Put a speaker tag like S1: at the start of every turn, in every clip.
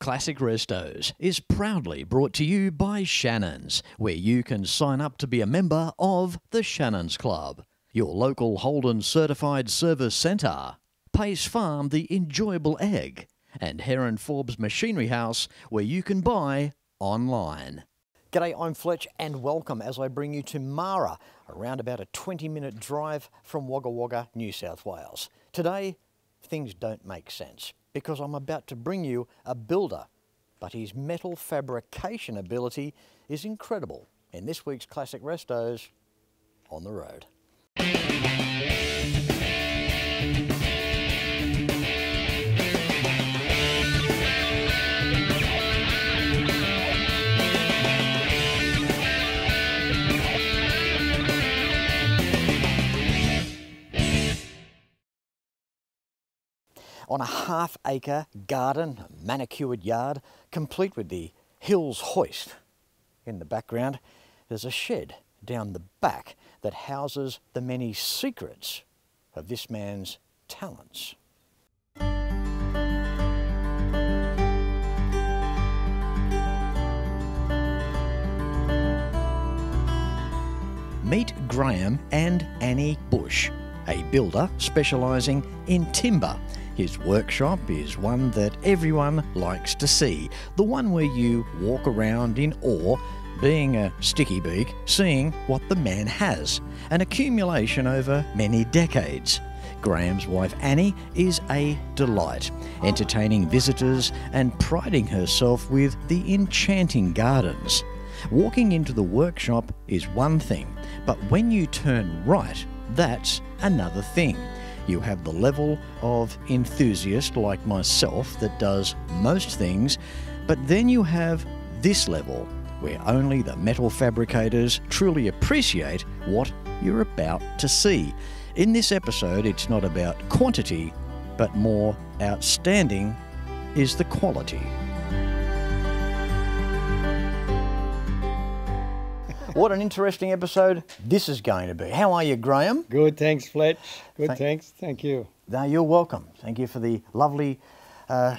S1: Classic Restos is proudly brought to you by Shannons, where you can sign up to be a member of the Shannons Club, your local Holden certified service centre, Pace Farm the enjoyable egg, and Heron Forbes Machinery House, where you can buy online. G'day, I'm Fletch and welcome as I bring you to Mara, around about a 20-minute drive from Wagga Wagga, New South Wales. Today, things don't make sense because I'm about to bring you a builder, but his metal fabrication ability is incredible in this week's Classic Restos on the road. On a half-acre garden, a manicured yard, complete with the Hills hoist in the background, there's a shed down the back that houses the many secrets of this man's talents. Meet Graham and Annie Bush, a builder specialising in timber. His workshop is one that everyone likes to see, the one where you walk around in awe, being a sticky beak, seeing what the man has, an accumulation over many decades. Graham's wife Annie is a delight, entertaining visitors and priding herself with the enchanting gardens. Walking into the workshop is one thing, but when you turn right, that's another thing. You have the level of enthusiast like myself that does most things, but then you have this level where only the metal fabricators truly appreciate what you're about to see. In this episode, it's not about quantity, but more outstanding is the quality. What an interesting episode this is going to be. How are you, Graham?
S2: Good, thanks, Fletch. Good, thanks. Thank you.
S1: No, you're welcome. Thank you for the lovely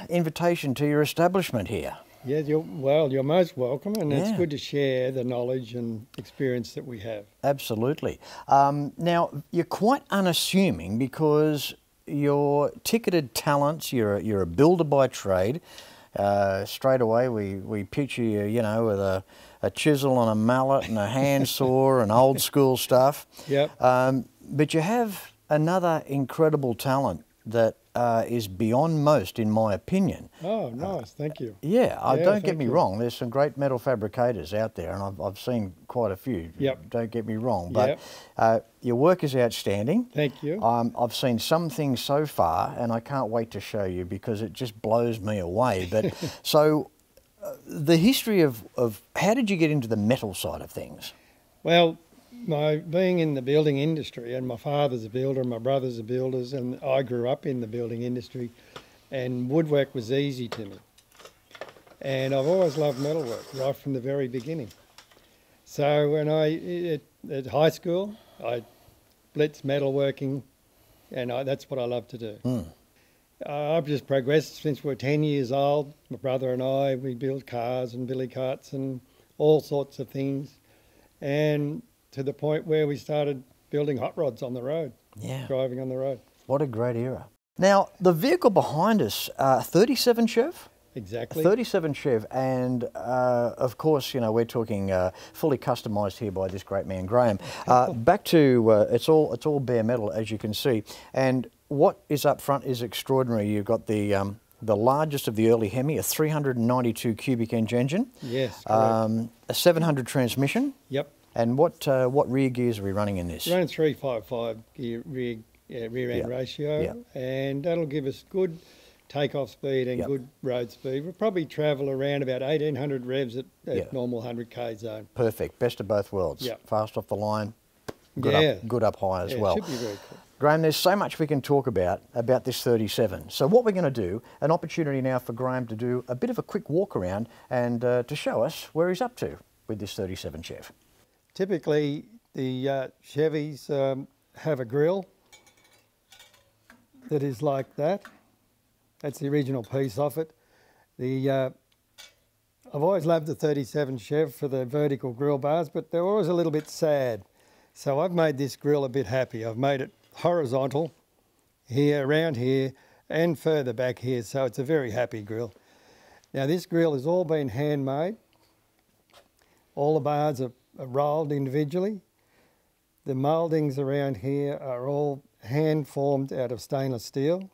S1: invitation to your establishment here.
S2: Yeah, you're most welcome, and it's good to share the knowledge and experience that we have.
S1: Absolutely. Now, you're quite unassuming because your ticketed talents, you're a builder by trade. Straight away, we picture you, you know, with a chisel and a mallet and a handsaw and old school stuff.
S2: Yep.
S1: But you have another incredible talent that is beyond most, in my opinion.
S2: Oh, nice. Thank you.
S1: Yeah, don't get me wrong. There's some great metal fabricators out there, and I've seen quite a few.
S2: Yep.
S1: Don't get me wrong. But your work is outstanding.
S2: Thank you.
S1: I've seen some things so far, and I can't wait to show you because it just blows me away. But so, the history of how did you get into the metal side of things?
S2: Well, being in the building industry, and my father's a builder and my brothers are builders, and I grew up in the building industry, and woodwork was easy to me. And I've always loved metalwork right from the very beginning. So when at high school, I blitzed metalworking, and that's what I love to do. I've just progressed since we're 10 years old. My brother and I, we built cars and billy carts and all sorts of things. And to the point where we started building hot rods on the road, driving on the road.
S1: What a great era. Now, the vehicle behind us, 37 Chev?
S2: Exactly.
S1: 37 Chev, and of course, you know, we're talking fully customised here by this great man, Graham. Back to, it's all bare metal, as you can see, and what is up front is extraordinary. You've got the largest of the early Hemi, a 392 cubic inch engine.
S2: Yes, correct.
S1: A 700 transmission.
S2: Yep.
S1: And what rear gears are we running in this?
S2: Running 355 gear rear end ratio, and that'll give us good takeoff speed and good road speed. We'll probably travel around about 1800 revs at normal 100k zone.
S1: Perfect, best of both worlds.
S2: Yep.
S1: Fast off the line, good up high as well.
S2: It should be very cool.
S1: Graham, there's so much we can talk about this 37. So what we're going to do, an opportunity now for Graham to do a bit of a quick walk around and to show us where he's up to with this 37 Chev.
S2: Typically, the Chevys have a grille that is like that. That's the original piece of it. I've always loved the 37 Chev for the vertical grill bars, but they're always a little bit sad. So I've made this grill a bit happy. I've made it horizontal here, around here, and further back here, so it's a very happy grill. Now this grill has all been handmade. All the bars are rolled individually. The mouldings around here are all hand formed out of stainless steel.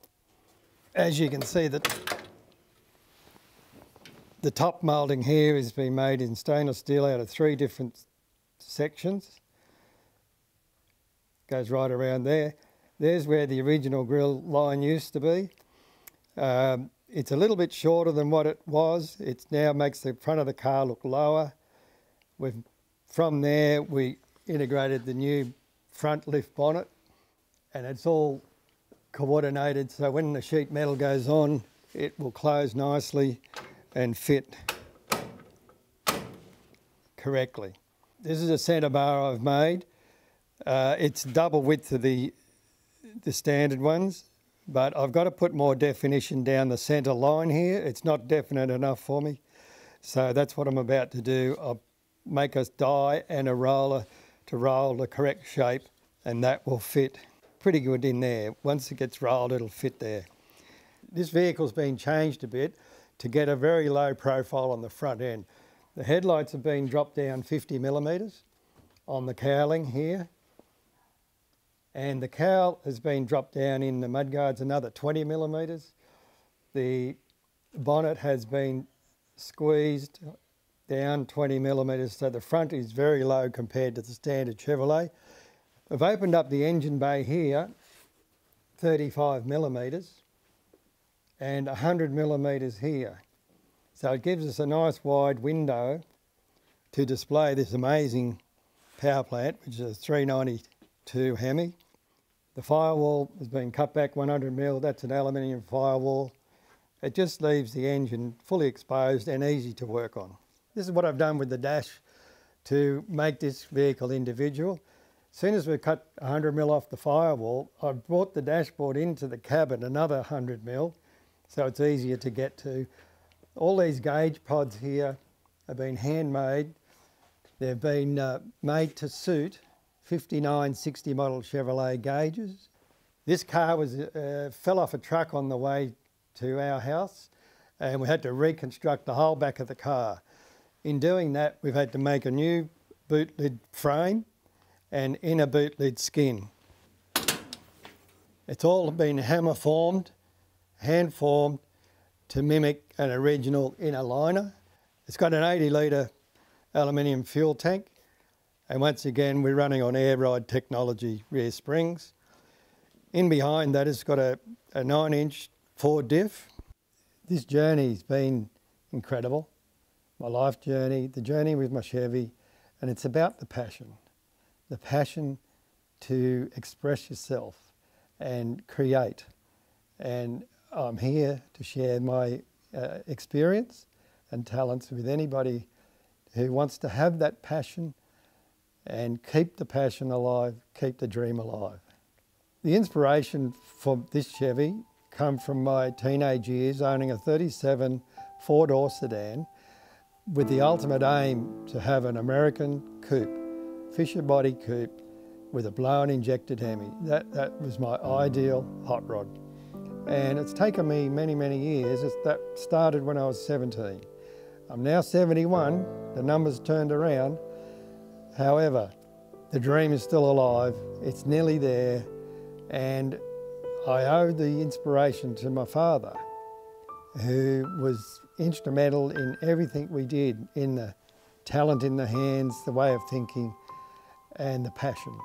S2: As you can see, the top moulding here has been made in stainless steel out of 3 different sections. Goes right around there. There's where the original grill line used to be. It's a little bit shorter than what it was. It now makes the front of the car look lower. From there, we integrated the new front lift bonnet, and it's all coordinated, so when the sheet metal goes on, it will close nicely and fit correctly. This is a centre bar I've made. It's double width of the standard ones, but I've got to put more definition down the centre line here. It's not definite enough for me, so that's what I'm about to do. I'll make a die and a roller to roll the correct shape, and that will fit pretty good in there. Once it gets rolled, it'll fit there. This vehicle's been changed a bit to get a very low profile on the front end. The headlights have been dropped down 50 millimetres on the cowling here, and the cowl has been dropped down in the mudguards another 20 millimetres. The bonnet has been squeezed down 20 millimetres, so the front is very low compared to the standard Chevrolet. I've opened up the engine bay here, 35 millimetres, and 100 millimetres here. So it gives us a nice wide window to display this amazing power plant, which is a 392 Hemi. The firewall has been cut back 100mm, that's an aluminium firewall. It just leaves the engine fully exposed and easy to work on. This is what I've done with the dash to make this vehicle individual. As soon as we cut 100mm off the firewall, I've brought the dashboard into the cabin another 100mm, so it's easier to get to. All these gauge pods here have been handmade. They've been made to suit 59, 60 model Chevrolet gauges. This car fell off a truck on the way to our house, and we had to reconstruct the whole back of the car. In doing that, we've had to make a new boot lid frame and inner boot lid skin. It's all been hammer formed, hand formed to mimic an original inner liner. It's got an 80 litre aluminium fuel tank, and once again we're running on air ride technology rear springs. In behind that it's got a 9-inch Ford diff. This journey's been incredible. My life journey, the journey with my Chevy, and it's about the passion to express yourself and create. And I'm here to share my experience and talents with anybody who wants to have that passion and keep the passion alive, keep the dream alive. The inspiration for this Chevy come from my teenage years owning a 37 4-door sedan with the ultimate aim to have an American coupe, Fisher Body Coupe, with a blown injected Hemi. That was my ideal hot rod. And it's taken me many, many years. That started when I was 17. I'm now 71, the numbers turned around. However, the dream is still alive, it's nearly there, and I owe the inspiration to my father, who was instrumental in everything we did, in the talent in the hands, the way of thinking, and the passion.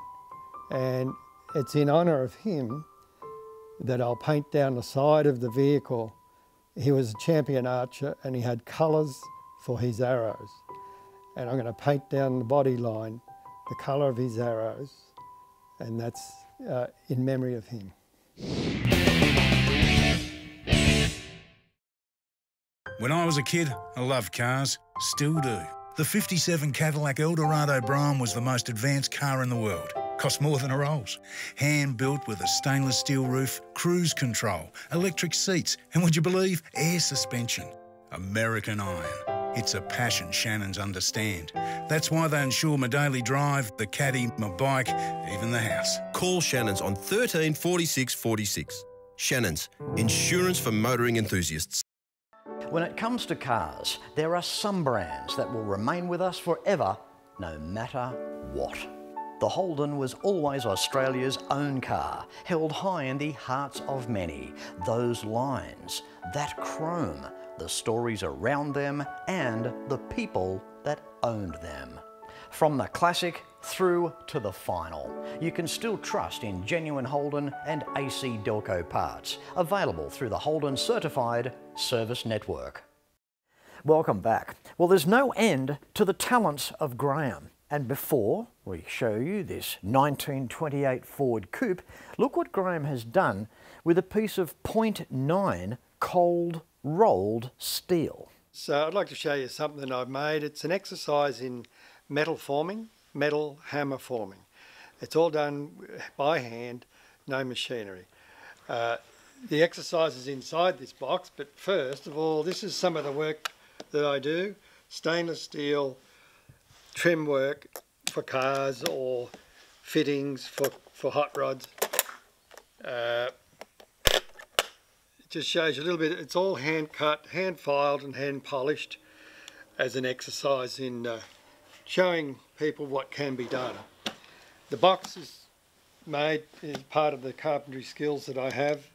S2: And it's in honour of him that I'll paint down the side of the vehicle. He was a champion archer and he had colours for his arrows. And I'm going to paint down the body line, the colour of his arrows, and that's in memory of him.
S3: When I was a kid, I loved cars, still do. The 57 Cadillac Eldorado Brougham was the most advanced car in the world. Cost more than a Rolls. Hand-built with a stainless steel roof, cruise control, electric seats, and would you believe, air suspension. American iron. It's a passion Shannons understand. That's why they insure my daily drive, the caddy, my bike, even the house.
S4: Call Shannons on 13 46 46. Shannons, insurance for motoring enthusiasts.
S1: When it comes to cars, there are some brands that will remain with us forever, no matter what. The Holden was always Australia's own car, held high in the hearts of many. Those lines, that chrome, the stories around them, and the people that owned them. From the classic through to the final, you can still trust in genuine Holden and AC Delco parts, available through the Holden Certified Service Network. Welcome back. Well, there's no end to the talents of Graham. And before we show you this 1928 Ford Coupe, look what Graham has done with a piece of 0.9 cold rolled steel.
S2: So I'd like to show you something I've made. It's an exercise in metal forming, metal hammer forming. It's all done by hand, no machinery. The exercise is inside this box, but first of all, this is some of the work that I do. Stainless steel trim work for cars or fittings for hot rods. It just shows you a little bit. It's all hand cut, hand filed and hand polished as an exercise in showing people what can be done. The box is made as part of the carpentry skills that I have,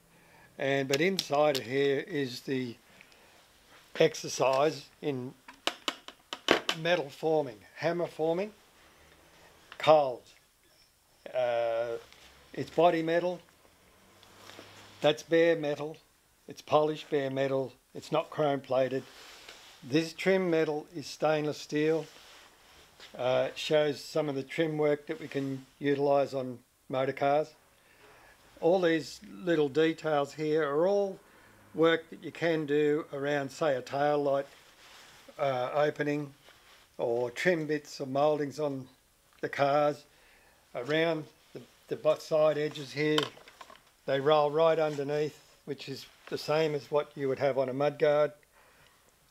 S2: but inside of here is the exercise in metal forming, hammer forming, cold. It's body metal, that's bare metal, it's polished bare metal, it's not chrome plated. This trim metal is stainless steel. It shows some of the trim work that we can utilise on motor cars. All these little details here are all work that you can do around, say, a tail light opening, or trim bits or mouldings on the cars. Around the side edges here, they roll right underneath, which is the same as what you would have on a mudguard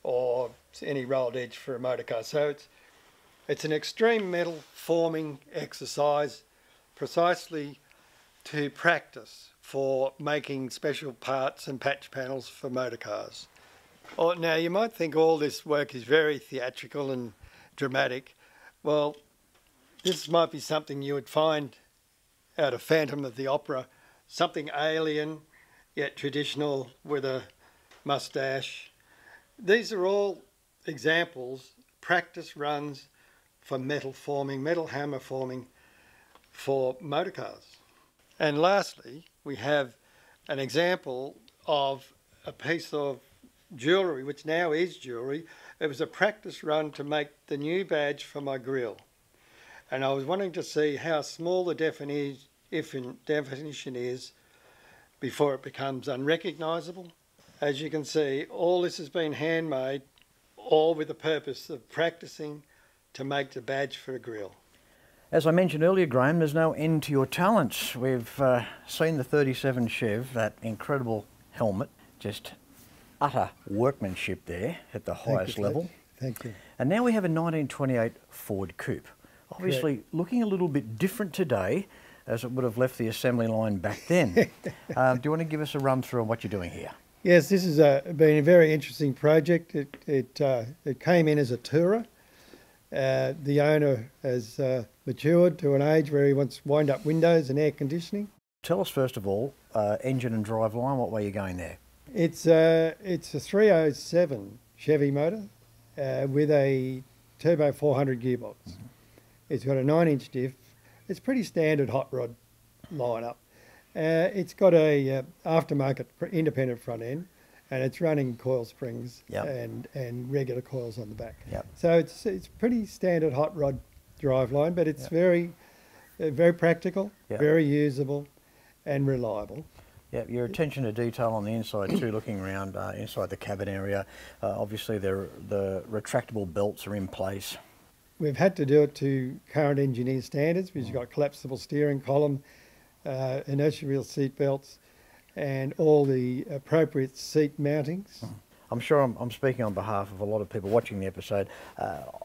S2: or any rolled edge for a motor car. So it's an extreme metal forming exercise precisely to practice for making special parts and patch panels for motor cars. Now you might think all this work is very theatrical and dramatic. Well, this might be something you would find out of Phantom of the Opera, something alien yet traditional with a mustache. These are all examples, practice runs for metal forming, metal hammer forming for motor cars. And lastly, we have an example of a piece of jewellery, which now is jewellery. It was a practice run to make the new badge for my grille. And I was wanting to see how small the definition is before it becomes unrecognisable. As you can see, all this has been handmade, all with the purpose of practising to make the badge for a grille.
S1: As I mentioned earlier, Graham, there's no end to your talents. We've seen the 37 Chev, that incredible helmet, just utter workmanship there at the highest level.
S2: Thank you.
S1: And now we have a 1928 Ford Coupe. Obviously looking a little bit different today as it would have left the assembly line back then. Do you want to give us a run through on what you're doing here?
S2: Yes, this has been a very interesting project. It came in as a tourer. The owner has matured to an age where he wants wind-up windows and air conditioning.
S1: Tell us first of all, engine and drive line, what way you're going there?
S2: It's a 307 Chevy motor with a turbo 400 gearbox. Mm-hmm. It's got a 9-inch diff. It's pretty standard hot rod lineup. It's got a aftermarket independent front end, and it's running coil springs and regular coils on the back. Yep. So it's pretty standard hot rod driveline, but it's very practical, very usable, and reliable.
S1: Yeah, your attention to detail on the inside too, looking around inside the cabin area. Obviously the retractable belts are in place.
S2: We've had to do it to current engineer standards because you've got collapsible steering column, inertia wheel seat belts, and all the appropriate seat mountings.
S1: I'm sure I'm speaking on behalf of a lot of people watching the episode.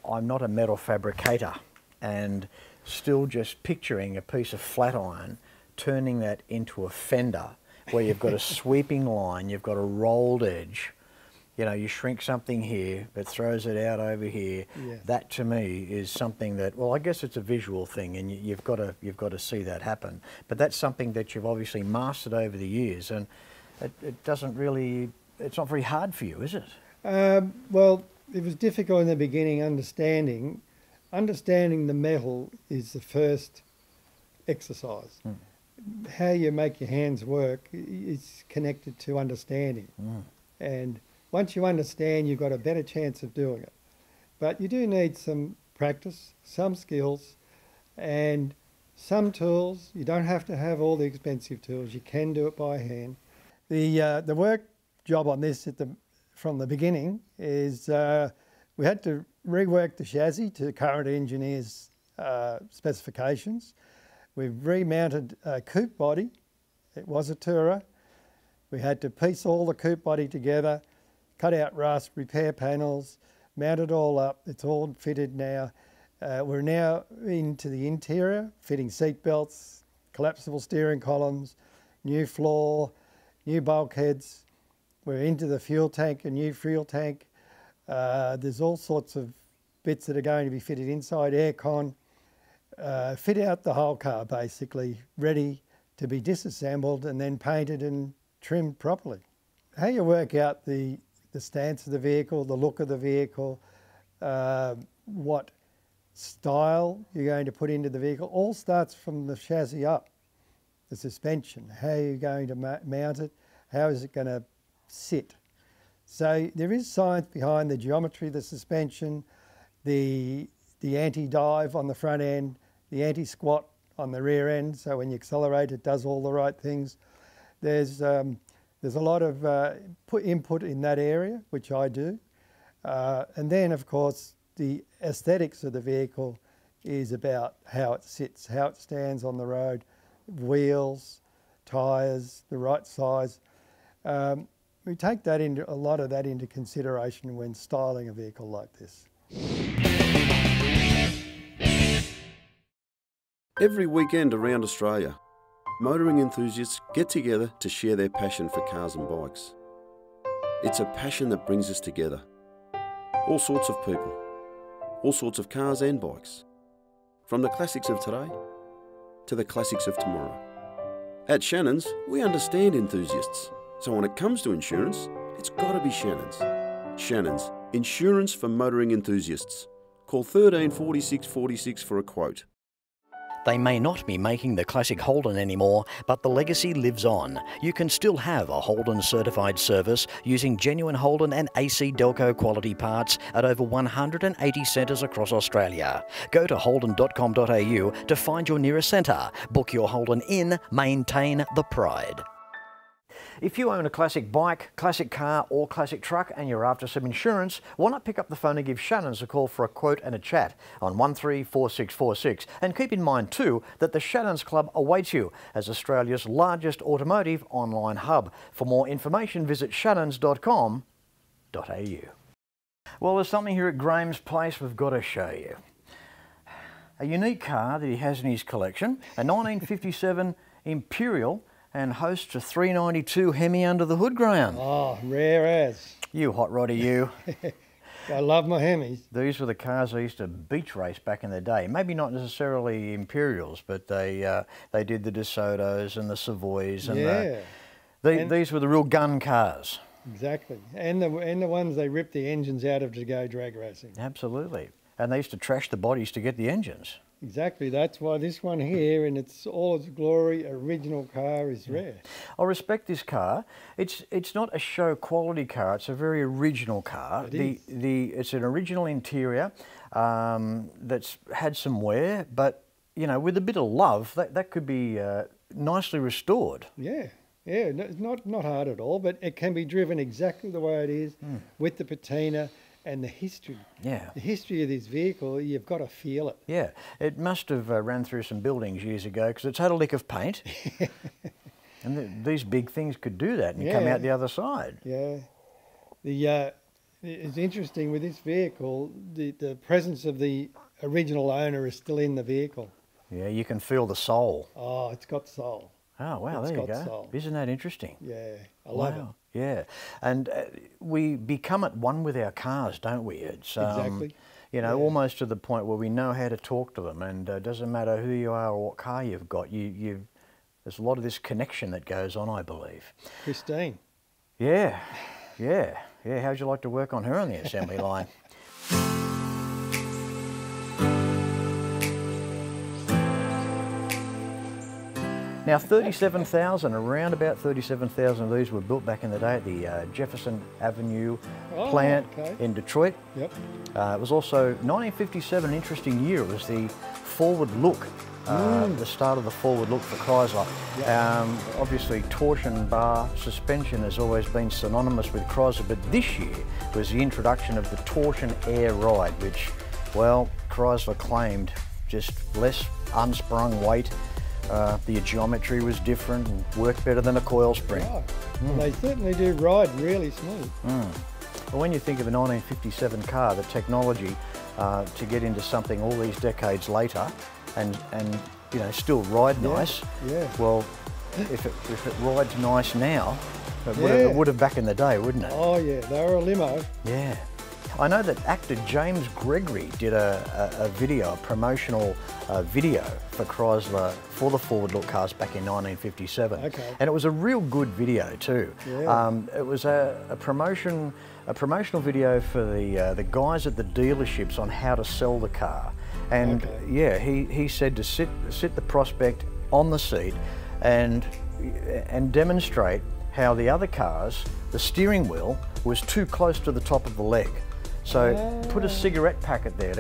S1: I'm not a metal fabricator, and still just picturing a piece of flat iron, turning that into a fender where you've got a sweeping line, you've got a rolled edge. You know, you shrink something here, but throws it out over here.
S2: Yeah.
S1: That to me is something that, well, I guess it's a visual thing, and you've got to see that happen. But that's something that you've obviously mastered over the years, and it doesn't really, it's not very hard for you, is it?
S2: Well, it was difficult in the beginning. Understanding the metal is the first exercise. How you make your hands work is connected to understanding, and once you understand, you've got a better chance of doing it. But you do need some practice, some skills, and some tools. You don't have to have all the expensive tools. You can do it by hand. The work job on this from the beginning is we had to rework the chassis to current engineers' specifications. We've remounted a coupe body. It was a tourer. We had to piece all the coupe body together, cut out rust, repair panels, mount it all up. It's all fitted now. We're now into the interior, fitting seat belts, collapsible steering columns, new floor, new bulkheads. We're into the fuel tank, a new fuel tank. There's all sorts of bits that are going to be fitted inside, aircon. Fit out the whole car basically, ready to be disassembled and then painted and trimmed properly. How you work out the stance of the vehicle, the look of the vehicle, what style you're going to put into the vehicle, all starts from the chassis up. The suspension, how you're going to mount it, how is it going to sit. So there is science behind the geometry of the suspension, the anti-dive on the front end, the anti-squat on the rear end, so when you accelerate it does all the right things. There's a lot of input in that area, which I do. And then, of course, the aesthetics of the vehicle is about how it sits, how it stands on the road, wheels, tyres, the right size. We take a lot of that into consideration when styling a vehicle like this.
S5: Every weekend around Australia, motoring enthusiasts get together to share their passion for cars and bikes. It's a passion that brings us together. All sorts of people, all sorts of cars and bikes. From the classics of today to the classics of tomorrow. At Shannons, we understand enthusiasts. So when it comes to insurance, it's got to be Shannons. Shannons, insurance for motoring enthusiasts. Call 13 46 46 for a quote.
S1: They may not be making the classic Holden anymore, but the legacy lives on. You can still have a Holden certified service using genuine Holden and AC Delco quality parts at over 180 centres across Australia. Go to holden.com.au to find your nearest centre. Book your Holden in, maintain the pride. If you own a classic bike, classic car or classic truck and you're after some insurance, why not pick up the phone and give Shannons a call for a quote and a chat on 134646. And keep in mind too that the Shannons Club awaits you as Australia's largest automotive online hub. For more information visit shannons.com.au. Well, there's something here at Graham's place we've got to show you. A unique car that he has in his collection, a 1957 Imperial, and hosts a 392 Hemi under the hood, Graham.
S2: Oh, rare as.
S1: You hot rodder, you.
S2: I love my Hemis.
S1: These were the cars I used to beach race back in the day. Maybe not necessarily Imperials, but they did the DeSotos and the Savoys. And these were the real gun cars.
S2: Exactly. And the ones they ripped the engines out of to go drag racing.
S1: Absolutely. And they used to trash the bodies to get the engines.
S2: Exactly, that's why this one here, in its all its glory, original car is rare. I
S1: respect this car. It's not a show quality car. It's a very original car. It's an original interior that's had some wear, but you know, with a bit of love, that could be nicely restored.
S2: Yeah. Yeah, not hard at all, but it can be driven exactly the way it is with the patina. And the history. Yeah. The history of this vehicle, you've got to feel it.
S1: Yeah. It must have ran through some buildings years ago because it's had a lick of paint. And these big things could do that and come out the other side.
S2: Yeah. It's interesting with this vehicle, the presence of the original owner is still in the vehicle.
S1: Yeah, you can feel the soul.
S2: Oh, it's got soul.
S1: Oh, wow,
S2: It's
S1: there you
S2: got
S1: go.
S2: soul.
S1: Isn't that interesting?
S2: Yeah, I love it.
S1: Yeah, and we become at one with our cars, don't we? It's
S2: Exactly.
S1: you know, almost to the point where we know how to talk to them, and it doesn't matter who you are or what car you've got. There's a lot of this connection that goes on, I believe.
S2: Christine.
S1: Yeah, yeah, yeah. How'd you like to work on her on the assembly line? Now, 37,000, around about 37,000 of these were built back in the day at the Jefferson Avenue plant in Detroit.
S2: Yep.
S1: It was also 1957, an interesting year. It was the forward look, the start of the forward look for Chrysler. Yep. Obviously, torsion bar suspension has always been synonymous with Chrysler, but this year was the introduction of the Torsion Air Ride, which, well, Chrysler claimed just less unsprung weight. The geometry was different and worked better than a coil spring.
S2: Right. And they certainly do ride really smooth.
S1: Well, when you think of a 1957 car, the technology to get into something all these decades later and you know, still ride nice, well, if it rides nice now, it would have back in the day, wouldn't it?
S2: Oh yeah, they were a limo.
S1: Yeah. I know that actor James Gregory did a video, a promotional video for Chrysler for the forward look cars back in 1957.
S2: Okay.
S1: And it was a real good video too.
S2: Yeah.
S1: It was a promotional video for the guys at the dealerships on how to sell the car. And yeah, he said to sit the prospect on the seat and demonstrate how the other cars, the steering wheel was too close to the top of the leg. So put a cigarette packet there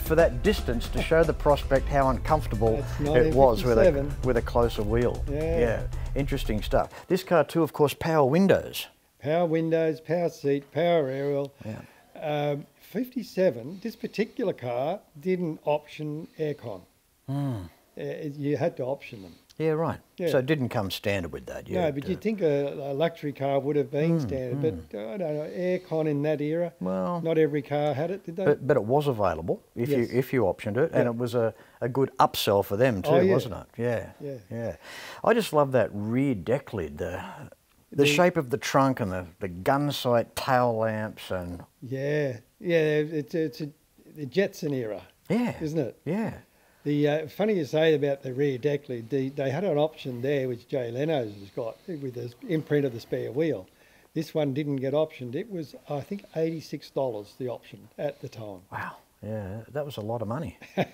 S1: for that distance to show the prospect how uncomfortable it was with a closer wheel. Yeah, interesting stuff. This car too, of course, power windows. Power
S2: windows, power seat, power aerial.
S1: Yeah.
S2: 57, this particular car didn't option aircon. You had to option them.
S1: Yeah, right. Yeah. So it didn't come standard with that.
S2: No, but you'd think a luxury car would have been standard, but I don't know, aircon in that era,
S1: well,
S2: not every car had it, did they?
S1: But it was available if you optioned it, and it was a good upsell for them too, wasn't it? Yeah. I just love that rear deck lid, the shape of the trunk and the gun sight tail lamps and...
S2: it's the Jetson era, isn't it?
S1: Yeah.
S2: The funny you say about the rear deck lid, they had an option there which Jay Leno's has got with the imprint of the spare wheel. This one didn't get optioned. It was, I think, $86 the option at the time.
S1: Wow, yeah, that was a lot of money. Yeah,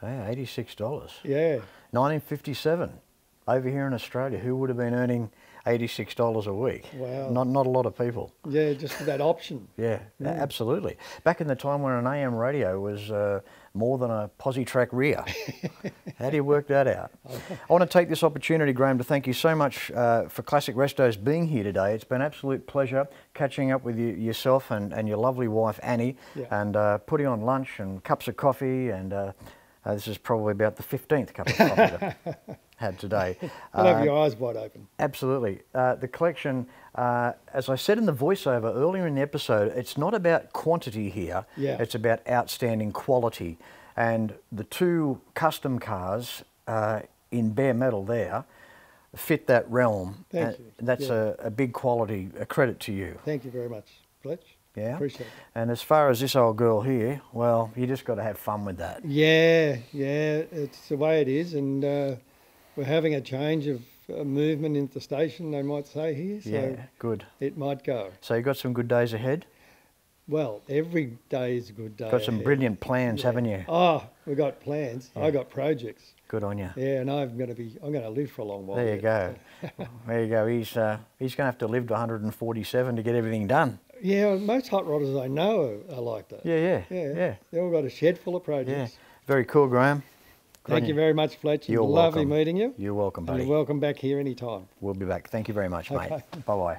S1: $86.
S2: Yeah.
S1: 1957, over here in Australia, who would have been earning $86 a week?
S2: Wow.
S1: Not a lot of people.
S2: Yeah, just for that option.
S1: Yeah, absolutely. Back in the time when an AM radio was more than a posi-track rear. How do you work that out? I want to take this opportunity, Graham, to thank you so much for Classic Restos being here today. It's been an absolute pleasure catching up with yourself and your lovely wife, Annie, and putting on lunch and cups of coffee, and this is probably about the 15th cup of coffee that I've had today.
S2: You'll have your eyes wide open.
S1: Absolutely. The collection, as I said in the voiceover earlier in the episode, it's not about quantity here, it's about outstanding quality. And the two custom cars in bare metal there fit that realm.
S2: Thank you.
S1: That's a big quality, a credit to you.
S2: Thank you very much, Fletch.
S1: Yeah.
S2: Appreciate it.
S1: And as far as this old girl here, well, you just got to have fun with that.
S2: Yeah, it's the way it is, and we're having a change of movement into the station, they might say here. So
S1: good.
S2: It might go.
S1: So you got some good days ahead?
S2: Well, every day is a good day.
S1: Got some brilliant plans, haven't you?
S2: Oh, we've got plans. I got projects.
S1: Good on you.
S2: Yeah, and I'm going to live for a long while.
S1: There you go. There you go. He's going to have to live to 147 to get everything done.
S2: Yeah, most hot rodders I know are like that.
S1: Yeah.
S2: They all got a shed full of projects.
S1: Yeah. Very cool, Graham.
S2: Thank you very much, Fletch.
S1: You're
S2: lovely
S1: welcome.
S2: Meeting you.
S1: You're welcome, buddy.
S2: And you're welcome back here anytime.
S1: We'll be back. Thank you very much, mate. Bye-bye.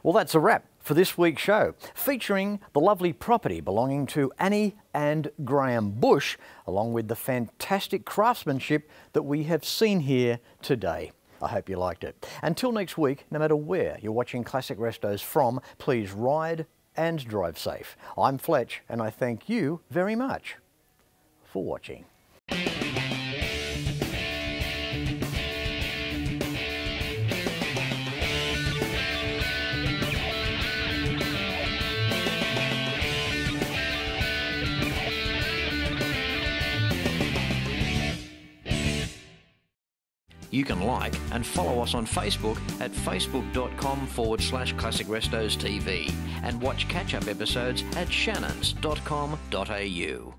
S1: Well, that's a wrap for this week's show, featuring the lovely property belonging to Annie and Graham Bush, along with the fantastic craftsmanship that we have seen here today. I hope you liked it. Until next week, no matter where you're watching Classic Restos from, please ride and drive safe. I'm Fletch, and I thank you very much for watching. You can like and follow us on Facebook at facebook.com/ClassicRestosTV and watch catch-up episodes at shannons.com.au.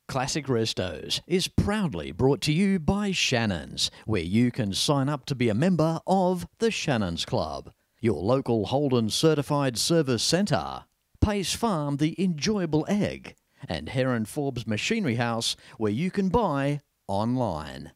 S1: Classic Restos is proudly brought to you by Shannons, where you can sign up to be a member of the Shannons Club, your local Holden certified service centre, Pace Farm the enjoyable egg, and Heron Forbes Machinery House, where you can buy online.